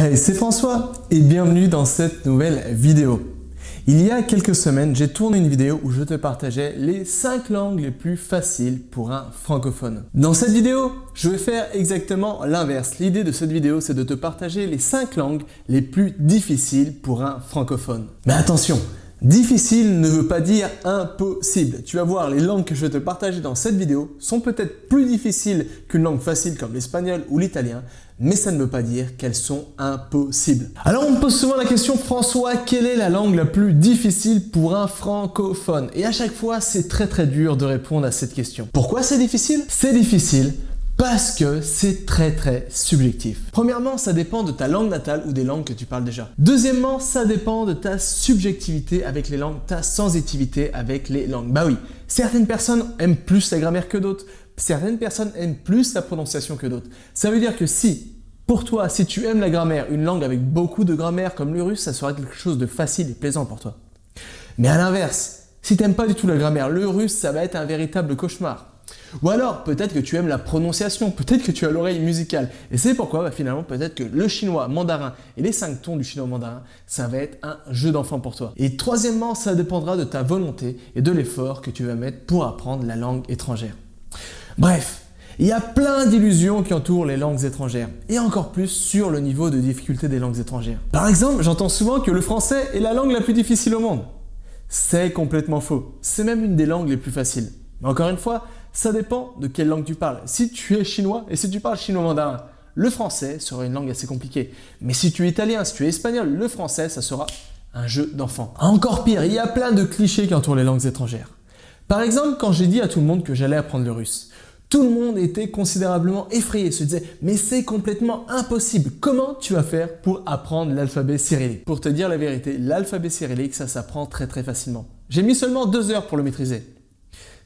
Hey, c'est François et bienvenue dans cette nouvelle vidéo. Il y a quelques semaines, j'ai tourné une vidéo où je te partageais les 5 langues les plus faciles pour un francophone. Dans cette vidéo, je vais faire exactement l'inverse. L'idée de cette vidéo, c'est de te partager les 5 langues les plus difficiles pour un francophone. Mais attention, difficile ne veut pas dire impossible. Tu vas voir, les langues que je vais te partager dans cette vidéo sont peut-être plus difficiles qu'une langue facile comme l'espagnol ou l'italien, mais ça ne veut pas dire qu'elles sont impossibles. Alors on me pose souvent la question, François, quelle est la langue la plus difficile pour un francophone? Et à chaque fois, c'est très dur de répondre à cette question. Pourquoi c'est difficile? C'est difficile parce que c'est très subjectif. Premièrement, ça dépend de ta langue natale ou des langues que tu parles déjà. Deuxièmement, ça dépend de ta subjectivité avec les langues, ta sensitivité avec les langues. Bah oui, certaines personnes aiment plus la grammaire que d'autres. Certaines personnes aiment plus la prononciation que d'autres. Ça veut dire que si, pour toi, si tu aimes la grammaire, une langue avec beaucoup de grammaire comme le russe, ça sera quelque chose de facile et plaisant pour toi. Mais à l'inverse, si tu n'aimes pas du tout la grammaire, le russe, ça va être un véritable cauchemar. Ou alors, peut-être que tu aimes la prononciation, peut-être que tu as l'oreille musicale. Et c'est pourquoi, finalement, peut-être que le chinois mandarin et les 5 tons du chinois mandarin, ça va être un jeu d'enfant pour toi. Et troisièmement, ça dépendra de ta volonté et de l'effort que tu vas mettre pour apprendre la langue étrangère. Bref, il y a plein d'illusions qui entourent les langues étrangères, et encore plus sur le niveau de difficulté des langues étrangères. Par exemple, j'entends souvent que le français est la langue la plus difficile au monde. C'est complètement faux. C'est même une des langues les plus faciles. Mais encore une fois, ça dépend de quelle langue tu parles. Si tu es chinois et si tu parles chinois mandarin, le français sera une langue assez compliquée. Mais si tu es italien, si tu es espagnol, le français, ça sera un jeu d'enfant. Encore pire, il y a plein de clichés qui entourent les langues étrangères. Par exemple, quand j'ai dit à tout le monde que j'allais apprendre le russe, tout le monde était considérablement effrayé, se disait « mais c'est complètement impossible, comment tu vas faire pour apprendre l'alphabet cyrillique ?» Pour te dire la vérité, l'alphabet cyrillique, ça s'apprend très facilement. J'ai mis seulement 2 heures pour le maîtriser.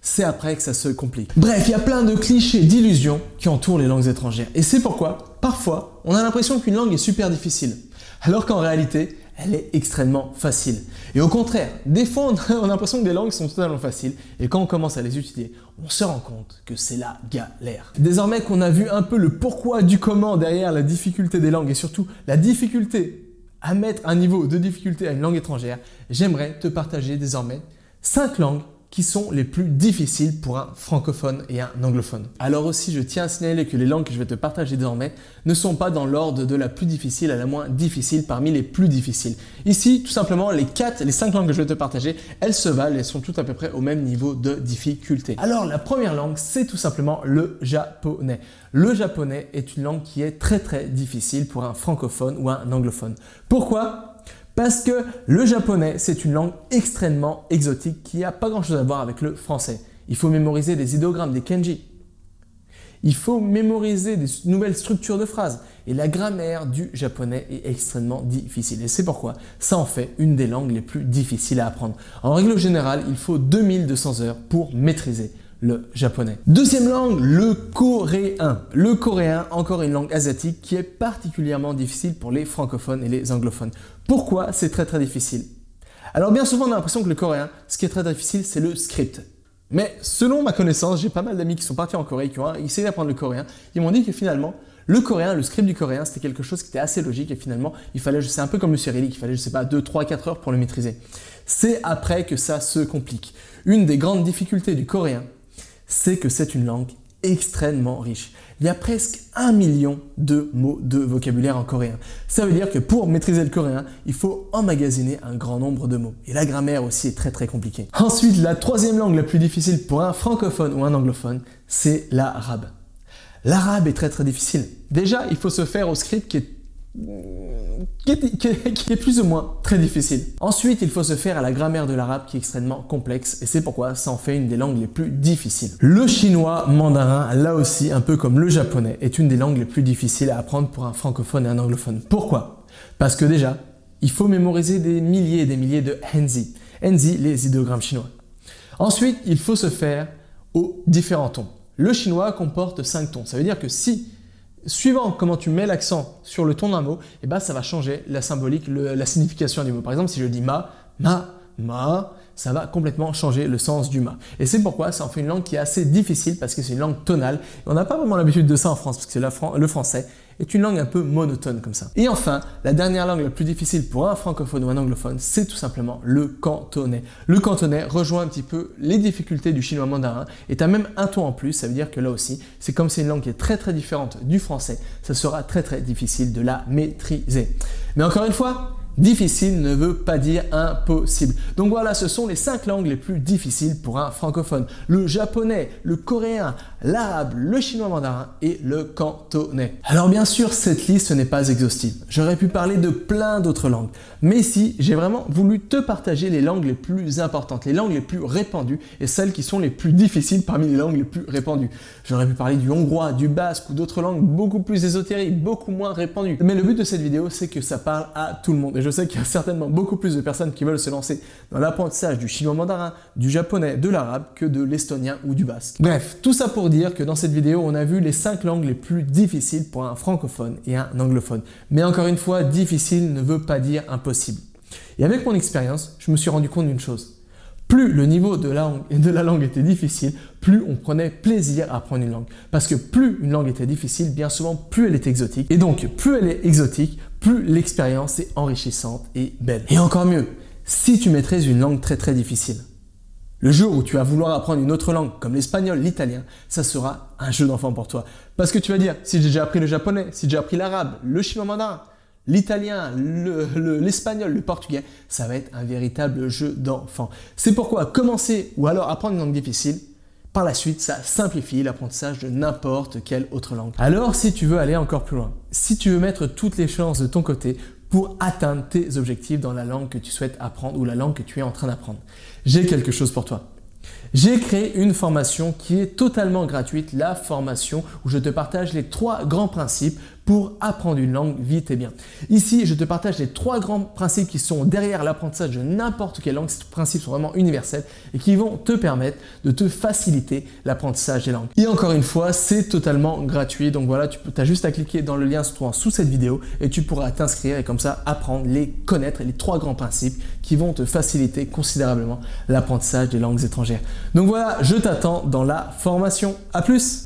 C'est après que ça se complique. Bref, il y a plein de clichés, d'illusions qui entourent les langues étrangères. Et c'est pourquoi, parfois, on a l'impression qu'une langue est super difficile, alors qu'en réalité, elle est extrêmement facile. Et au contraire, des fois, on a l'impression que des langues sont totalement faciles, et quand on commence à les étudier, on se rend compte que c'est la galère. Désormais qu'on a vu un peu le pourquoi du comment derrière la difficulté des langues, et surtout la difficulté à mettre un niveau de difficulté à une langue étrangère, j'aimerais te partager désormais 5 langues qui sont les plus difficiles pour un francophone et un anglophone. Alors aussi, je tiens à signaler que les langues que je vais te partager désormais ne sont pas dans l'ordre de la plus difficile à la moins difficile parmi les plus difficiles. Ici, tout simplement, les 5 langues que je vais te partager, elles se valent, elles sont toutes à peu près au même niveau de difficulté. Alors, la première langue, c'est tout simplement le japonais. Le japonais est une langue qui est très difficile pour un francophone ou un anglophone. Pourquoi ? Parce que le japonais, c'est une langue extrêmement exotique qui n'a pas grand-chose à voir avec le français. Il faut mémoriser des idéogrammes, des kanji. Il faut mémoriser des nouvelles structures de phrases. Et la grammaire du japonais est extrêmement difficile. Et c'est pourquoi ça en fait une des langues les plus difficiles à apprendre. En règle générale, il faut 2200 heures pour maîtriser le japonais. Deuxième langue, le coréen. Le coréen, encore une langue asiatique qui est particulièrement difficile pour les francophones et les anglophones. Pourquoi c'est très difficile? Alors bien souvent on a l'impression que le coréen, ce qui est très difficile, c'est le script. Mais selon ma connaissance, j'ai pas mal d'amis qui sont partis en Corée, qui ont essayé d'apprendre le coréen. Ils m'ont dit que finalement, le coréen, le script du coréen, c'était quelque chose qui était assez logique et finalement, il fallait, c'est un peu comme le cyrillique, il fallait, je sais pas, 2, 3, 4 heures pour le maîtriser. C'est après que ça se complique. Une des grandes difficultés du coréen, c'est que c'est une langue extrêmement riche. Il y a presque 1 million de mots de vocabulaire en coréen. Ça veut dire que pour maîtriser le coréen, il faut emmagasiner un grand nombre de mots. Et la grammaire aussi est très compliquée. Ensuite, la troisième langue la plus difficile pour un francophone ou un anglophone, c'est l'arabe. L'arabe est très difficile. Déjà, il faut se faire au script qui est plus ou moins très difficile. Ensuite, il faut se faire à la grammaire de l'arabe qui est extrêmement complexe et c'est pourquoi ça en fait une des langues les plus difficiles. Le chinois mandarin, là aussi, un peu comme le japonais, est une des langues les plus difficiles à apprendre pour un francophone et un anglophone. Pourquoi? Parce que déjà, il faut mémoriser des milliers et des milliers de henzi. Henzi, les idéogrammes chinois. Ensuite, il faut se faire aux différents tons. Le chinois comporte 5 tons. Ça veut dire que si suivant comment tu mets l'accent sur le ton d'un mot, eh ben, ça va changer la symbolique, la signification du mot. Par exemple, si je dis ma, ça va complètement changer le sens du ma. Et c'est pourquoi ça en fait une langue qui est assez difficile parce que c'est une langue tonale. Et on n'a pas vraiment l'habitude de ça en France parce que c'est le français est une langue un peu monotone comme ça. Et enfin, la dernière langue la plus difficile pour un francophone ou un anglophone, c'est tout simplement le cantonais. Le cantonais rejoint un petit peu les difficultés du chinois mandarin et tu as même un ton en plus, ça veut dire que là aussi, c'est comme c'est une langue qui est très différente du français, ça sera très difficile de la maîtriser. Mais encore une fois, difficile ne veut pas dire impossible. Donc voilà, ce sont les 5 langues les plus difficiles pour un francophone. Le japonais, le coréen, l'arabe, le chinois mandarin et le cantonais. Alors bien sûr, cette liste n'est pas exhaustive. J'aurais pu parler de plein d'autres langues. Mais ici, j'ai vraiment voulu te partager les langues les plus importantes, les langues les plus répandues et celles qui sont les plus difficiles parmi les langues les plus répandues. J'aurais pu parler du hongrois, du basque ou d'autres langues beaucoup plus ésotériques, beaucoup moins répandues. Mais le but de cette vidéo, c'est que ça parle à tout le monde. Et je sais qu'il y a certainement beaucoup plus de personnes qui veulent se lancer dans l'apprentissage du chinois mandarin, du japonais, de l'arabe que de l'estonien ou du basque. Bref, tout ça pour dire que dans cette vidéo, on a vu les 5 langues les plus difficiles pour un francophone et un anglophone. Mais encore une fois, difficile ne veut pas dire impossible. Et avec mon expérience, je me suis rendu compte d'une chose. Plus le niveau de la langue était difficile, plus on prenait plaisir à apprendre une langue. Parce que plus une langue était difficile, bien souvent, plus elle est exotique. Et donc, plus elle est exotique, plus l'expérience est enrichissante et belle. Et encore mieux, si tu maîtrises une langue très difficile, le jour où tu vas vouloir apprendre une autre langue, comme l'espagnol, l'italien, ça sera un jeu d'enfant pour toi. Parce que tu vas dire, si j'ai déjà appris le japonais, si j'ai déjà appris l'arabe, le chinois mandarin, l'italien, l'espagnol, le portugais, ça va être un véritable jeu d'enfant. C'est pourquoi commencer ou alors apprendre une langue difficile, par la suite, ça simplifie l'apprentissage de n'importe quelle autre langue. Alors, si tu veux aller encore plus loin, si tu veux mettre toutes les chances de ton côté pour atteindre tes objectifs dans la langue que tu souhaites apprendre ou la langue que tu es en train d'apprendre, j'ai quelque chose pour toi. J'ai créé une formation qui est totalement gratuite, la formation où je te partage les 3 grands principes pour apprendre une langue vite et bien. Ici, je te partage les 3 grands principes qui sont derrière l'apprentissage de n'importe quelle langue. Ces principes sont vraiment universels et qui vont te permettre de te faciliter l'apprentissage des langues. Et encore une fois, c'est totalement gratuit. Donc voilà, tu as juste à cliquer dans le lien se trouvant sous cette vidéo et tu pourras t'inscrire et comme ça apprendre, connaître les 3 grands principes qui vont te faciliter considérablement l'apprentissage des langues étrangères. Donc voilà, je t'attends dans la formation. À plus!